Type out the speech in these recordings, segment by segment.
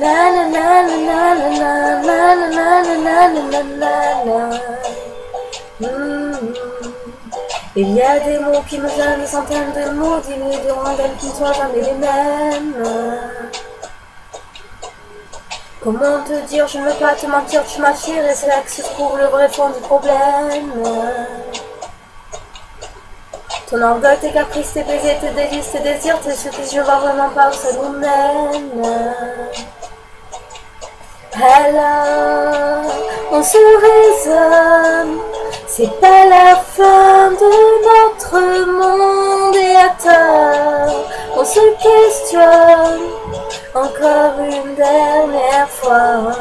La la la la la la la la la la la la. Il y a des mots qui me viennent, des centaines de mots dilués durant d'elles qui ne soient jamais les mêmes. Comment te dire, je ne veux pas te mentir, tu m'attires et c'est là que se trouve le vrai fond du problème. Ton orgueil, tes caprices, tes baisers, tes délices, tes désirs, tes surprises, je vois vraiment pas où ça nous mène. Alors, on se raisonne, c'est pas la fin de notre monde et à tort, on se questionne encore une dernière fois.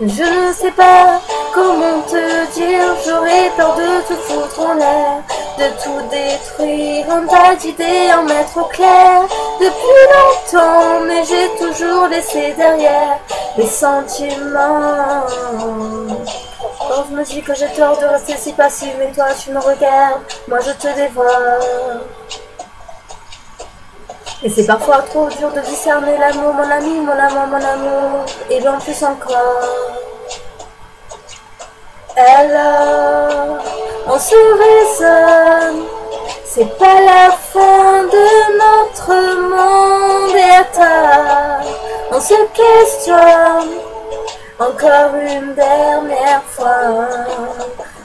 Je ne sais pas comment te dire, j'aurais peur de te foutre en l'air, de tout détruire, un tas d'idées, en mettre au clair depuis longtemps, mais j'ai toujours laissé derrière les sentiments. Quand je me dis que j'ai tort de rester si passive, mais toi tu me regardes, moi je te dévore. Et c'est parfois trop dur de discerner l'amour, mon ami, mon amant, mon amour, et bien plus encore. Alors, on se raisonne, c'est pas la fin de notre monde et à tard, on se questionne encore une dernière fois.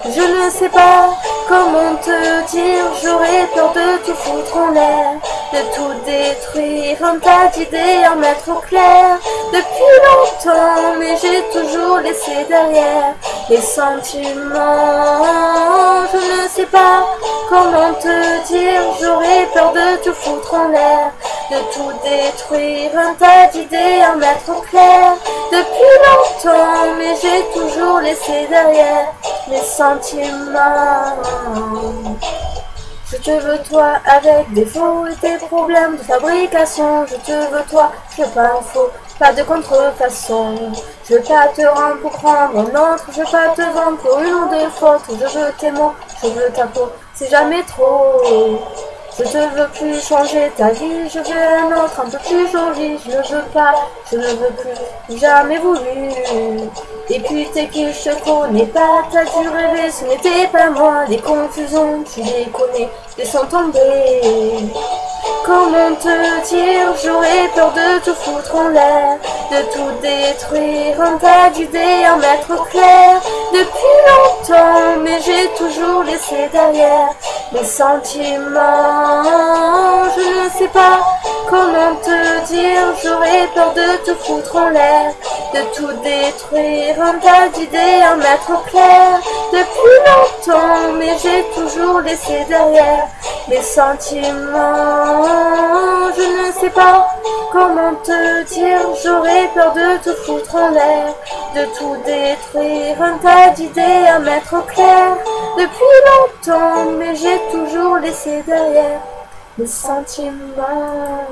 Je ne sais pas comment te dire, j'aurais peur de te foutre en l'air, de tout détruire, un tas d'idées, en mettre au clair depuis longtemps, mais j'ai toujours laissé derrière les sentiments. Je ne sais pas comment te dire, j'aurais peur de te foutre en l'air, de tout détruire, un tas d'idées, en mettre au clair depuis longtemps, mais j'ai toujours laissé derrière les sentiments. Je te veux toi avec des faux et tes problèmes de fabrication. Je te veux toi, je veux pas un faux, pas de contrefaçon. Je veux pas te rendre pour prendre un autre, je veux pas te vendre pour une ou deux fautes. Je veux tes mots, je veux ta peau, c'est jamais trop. Je te veux plus changer ta vie, je veux un autre un peu plus joli. Je ne veux pas, je ne veux plus, jamais voulu. Et puis t'es qui, je te connais pas, t'as dû rêver, ce n'était pas moi. Les confusions, tu les connais, laissons tomber. Comment te dire, j'aurais peur de te foutre en l'air, de tout détruire, un tas d'idées, en mettre au clair depuis longtemps, mais j'ai toujours laissé derrière les sentiments. Je ne sais pas comment te dire, j'aurais peur de te foutre en l'air, de tout détruire, un tas d'idées, en mettre au clair depuis longtemps, mais j'ai toujours laissé derrière les sentiments. Je ne sais pas comment te dire, j'aurais peur de te foutre en l'air, de tout détruire, un tas d'idées, à mettre au clair depuis longtemps, mais j'ai toujours laissé derrière les sentiments.